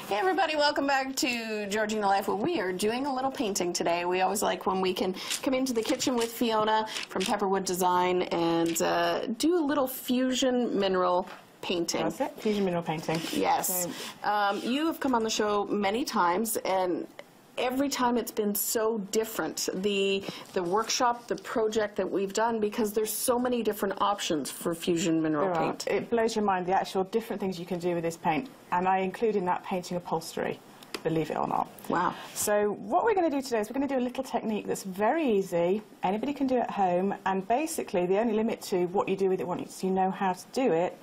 Hey everybody, welcome back to Georgina Life, where we are doing a little painting today. We always like when we can come into the kitchen with Fiona from Pepperwood Design and do a little fusion mineral painting. That's it, fusion mineral painting. Yes. So, you have come on the show many times, and every time it's been so different, the workshop, the project that we've done, because there's so many different options for fusion mineral paint. It blows your mind, the actual different things you can do with this paint, and I include in that painting upholstery, believe it or not. Wow. So what we're going to do today is we're going to do a little technique that's very easy, anybody can do it at home, and basically the only limit to what you do with it once you know how to do it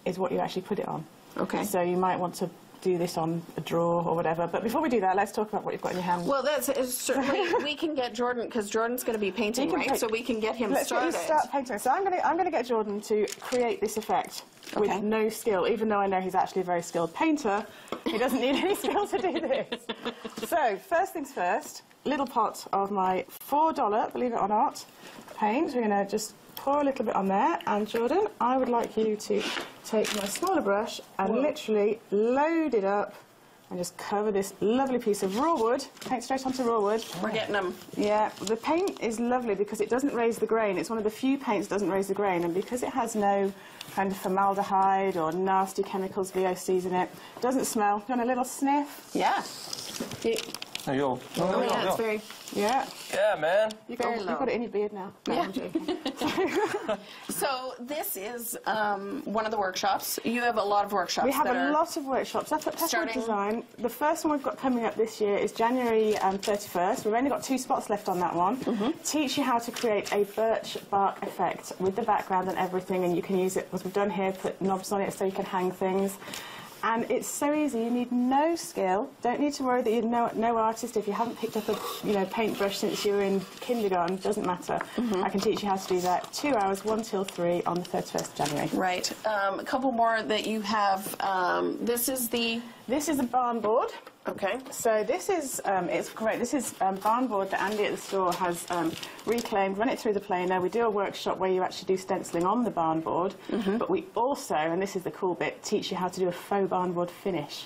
is what you actually put it on. Okay. So you might want to do this on a drawer or whatever. But before we do that, let's talk about what you've got in your hand. Well, that's certainly we can get Jordan, because Jordan's going to be painting, right? So we can get him started. Let's start painting. So I'm going to get Jordan to create this effect with no skill, even though I know he's actually a very skilled painter. He doesn't need any skill to do this. So first things first, little pot of my $4, believe it or not, paint. We're going to just pour a little bit on there, and Jordan, I would like you to take my smaller brush and literally load it up and just cover this lovely piece of raw wood. Paint straight onto raw wood. We're getting them. Yeah, the paint is lovely because it doesn't raise the grain. It's one of the few paints that doesn't raise the grain, and because it has no kind of formaldehyde or nasty chemicals, VOCs in it, it doesn't smell. Do you want a little sniff? Yeah. Yo. Oh, yeah, it's very... Yeah. Yeah, man. You've got it in your beard now. No, Yeah. I'm joking. So this is one of the workshops. You have a lot of workshops. We have a lot of workshops. Up at Pepperwood Design. The first one we've got coming up this year is January 31st. We've only got 2 spots left on that one. Teach you how to create a birch bark effect with the background and everything, and you can use it, as we've done here, put knobs on it so you can hang things. And it's so easy. You need no skill. Don't need to worry that you're no artist if you haven't picked up a paintbrush since you were in kindergarten. Doesn't matter. I can teach you how to do that. 2 hours, 1 till 3 on the 31st of January. Right. A couple more that you have. This is a barn board. Okay. So this is, it's great. This is barn board that Andy at the store has reclaimed, run it through the planer. We do a workshop where you actually do stenciling on the barn board, but we also, and this is the cool bit, teach you how to do a faux barn board finish.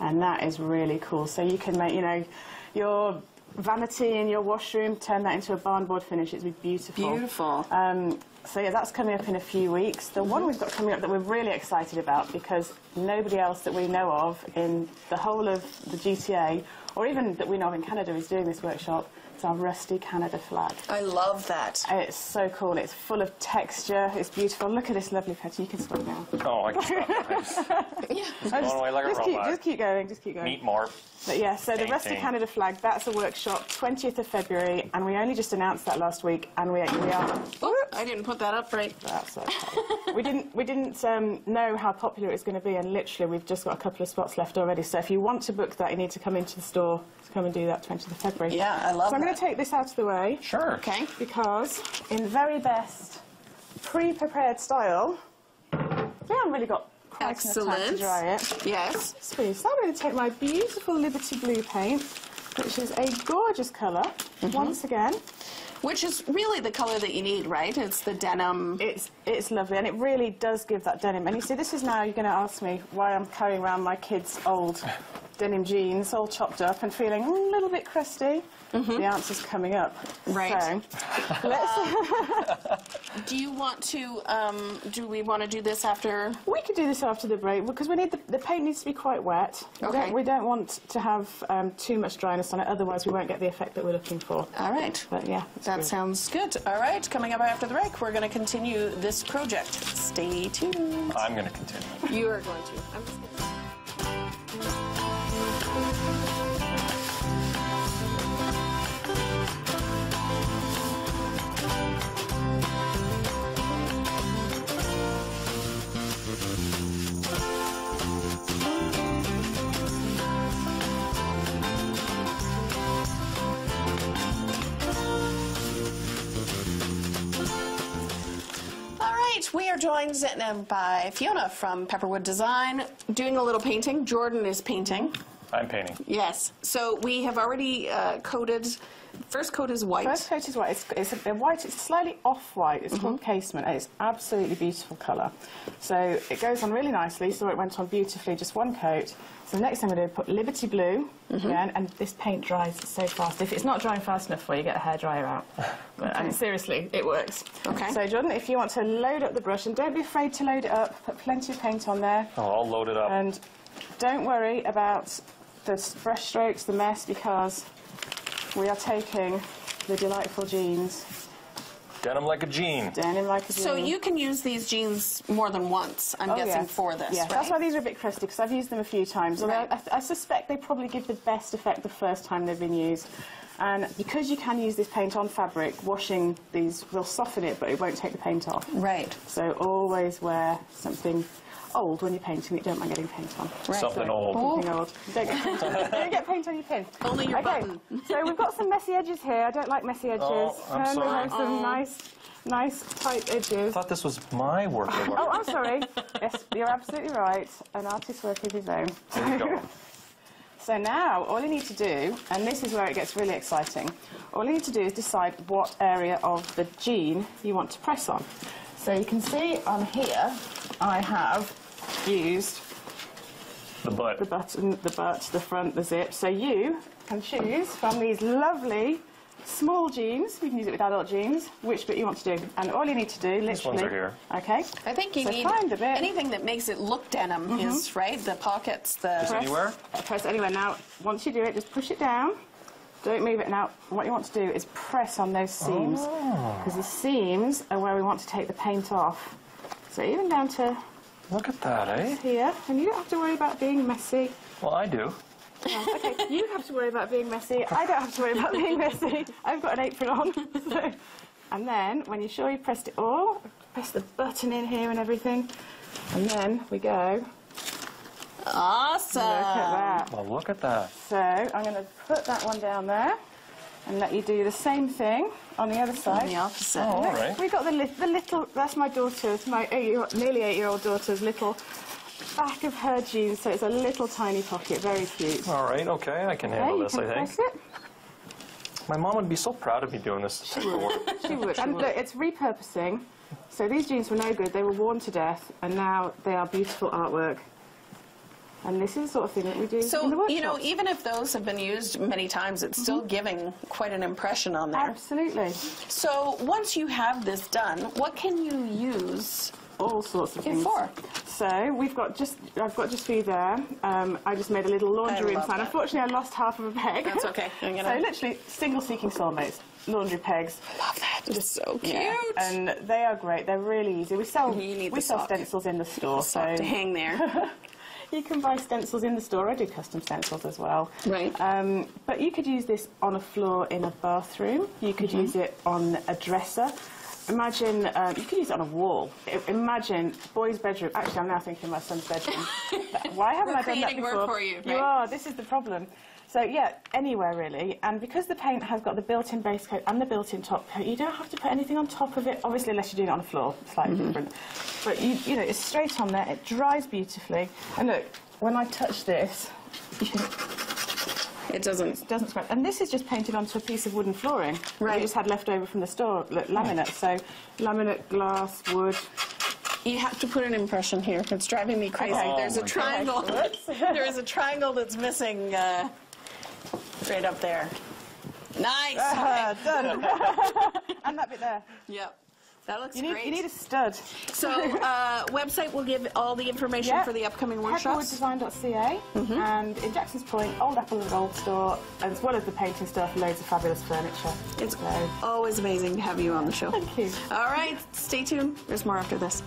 And that is really cool. So you can make, your vanity in your washroom, turn that into a barn board finish. It's beautiful. Beautiful. So yeah, that's coming up in a few weeks. The one we've got coming up that we're really excited about, because nobody else that we know of in the whole of the GTA, or even that we know of in Canada, is doing this workshop. It's our rusty Canada flag. I love that. It's so cool. It's full of texture. It's beautiful. Look at this lovely picture. You can stop now. Oh, I can stop. Going away like a robot. Just keep going. Just keep going. Meet more. But yeah, so the Rusty Canada flag, that's a workshop, 20th of February, and we only just announced that last week, and we are... Oh, I didn't put that up right. That's okay. we didn't know how popular it's going to be, and literally we've just got a couple of spots left already. So if you want to book that, you need to come into the store to come and do that 20th of February. Yeah, I love So I'm going to take this out of the way. Sure. Okay. Because in very best pre-prepared style, we haven't really got quite enough time to dry it. Yes. So I'm going to take my beautiful Liberty Blue paint, which is a gorgeous colour, once again. Which is really the colour that you need, right? It's the denim. It's lovely, and it really does give that denim. And you see, this is now, you're going to ask me why I'm carrying around my kids' old denim jeans, all chopped up and feeling a little bit crusty. The answer's coming up. Right. So, let's... Do you want to, do we want to do this after? We could do this after the break, because we need the paint needs to be quite wet. Okay. We don't want to have too much dryness on it, otherwise we won't get the effect that we're looking for. All right. But yeah, that sounds good. All right, coming up after the break, we're going to continue this project. Stay tuned. I'm going to continue. You are going to. I'm just gonna... We are joined by Fiona from Pepperwood Design, doing a little painting. Jordan is painting. I'm painting. Yes. So we have already coated first coat is white. First coat is white. It's a white. It's slightly off-white. It's called Casement. It's absolutely beautiful colour. So it goes on really nicely. So it went on beautifully, just one coat. So the next thing I'm going to do is put Liberty Blue again, and this paint dries so fast. If it's not drying fast enough for you, get a hairdryer out. And seriously, it works. Okay. So Jordan, if you want to load up the brush, and don't be afraid to load it up, put plenty of paint on there. Oh, I'll load it up. And don't worry about the brush strokes, the mess, because we are taking the delightful jeans. Denim like a jean. Denim like a jean. So you can use these jeans more than once, I'm guessing, yes. for this, Yeah, right? that's why these are a bit crusty, because I've used them a few times. Although Right. I suspect they probably give the best effect the first time they've been used. And because you can use this paint on fabric, washing these will soften it, but it won't take the paint off. Right. So always wear something old when you're painting it. Don't mind getting paint on. Right. Something old. Something old. Don't get paint on, don't get paint on your pin. Only your button. So we've got some messy edges here. I don't like messy edges. Oh, I'm We sorry. have some nice tight I edges. thought this was my work. Oh, I'm sorry. Yes, you're absolutely right. An artist's work is his own. There you go. So now, all you need to do, and this is where it gets really exciting, all you need to do is decide what area of the jean you want to press on. So you can see on here, I have used The butt. the button, the butt, the front, the zip. So you can choose from these lovely small jeans. We can use it with adult jeans, which bit you want to do. And all you need to do, literally... These ones are here. Okay. I think you So need find a bit. anything that makes it look denim is, right? The pockets, the... Just anywhere? Press anywhere. Now, once you do it, just push it down. Don't move it. Now, what you want to do is press on those seams. Because the seams are where we want to take the paint off. So even down to Look at that, eh? here. And you don't have to worry about being messy. Well, I do. Oh, okay, you have to worry about being messy. I don't have to worry about being messy. I've got an apron on. So. And then, when you're sure you've pressed it all, press the button in here and everything. And then we go. Awesome. Look at that. Well, look at that. So I'm going to put that one down there and let you do the same thing on the other side. On the opposite. Oh, all right. We've got the little, that's my daughter's, my nearly 8-year-old daughter's little back of her jeans, so it's a little tiny pocket, very cute. All right, okay, I can Okay, handle you this, can I press think. it. My mom would be so proud of me doing this. She would. And look, it's repurposing. So these jeans were no good, they were worn to death, and now they are beautiful artwork. And this is the sort of thing that we do in the So, workshop. you know, even if those have been used many times, it's still giving quite an impression on there. Absolutely. So, once you have this done, what can you use All sorts of it things. for? So we've got I've got just for you there. I just made a little laundry room love sign. that. Unfortunately, I lost half of a peg. That's okay. I'm So gonna- literally, single seeking soulmates, laundry pegs. Love that. It's so cute. Yeah, and they are great. They're really easy. We sell You need the sock. stencils in the store, Sock so to hang there. you can buy stencils in the store. I do custom stencils as well. Right. But you could use this on a floor in a bathroom. You could use it on a dresser. Imagine, you could use it on a wall. Imagine boy's bedroom. Actually, I'm now thinking my son's bedroom. Why haven't We're I done that creating work before? for you, You right? are. This is the problem. So, yeah, anywhere really. And because the paint has got the built-in base coat and the built-in top coat, you don't have to put anything on top of it, obviously, unless you're doing it on the floor. Slightly different. But, you know, it's straight on there. It dries beautifully. And look, when I touch this, It doesn't. it doesn't scratch. And this is just painted onto a piece of wooden flooring. Right. We just had left over from the store, look, laminate. So laminate, glass, wood. You have to put an impression here. It's driving me crazy. Okay. There's a my triangle. There is a triangle that's missing right up there. Nice. Done. And that bit there. Yep. That looks You great. need a stud. So, website will give all the information Yeah. for the upcoming workshops. Pepperwooddesign.ca and in Jackson's Point, Old Apple and Gold store, as well as the painting stuff, loads of fabulous furniture. It's So, always amazing to have you on the show. thank you. All right, stay tuned. There's more after this.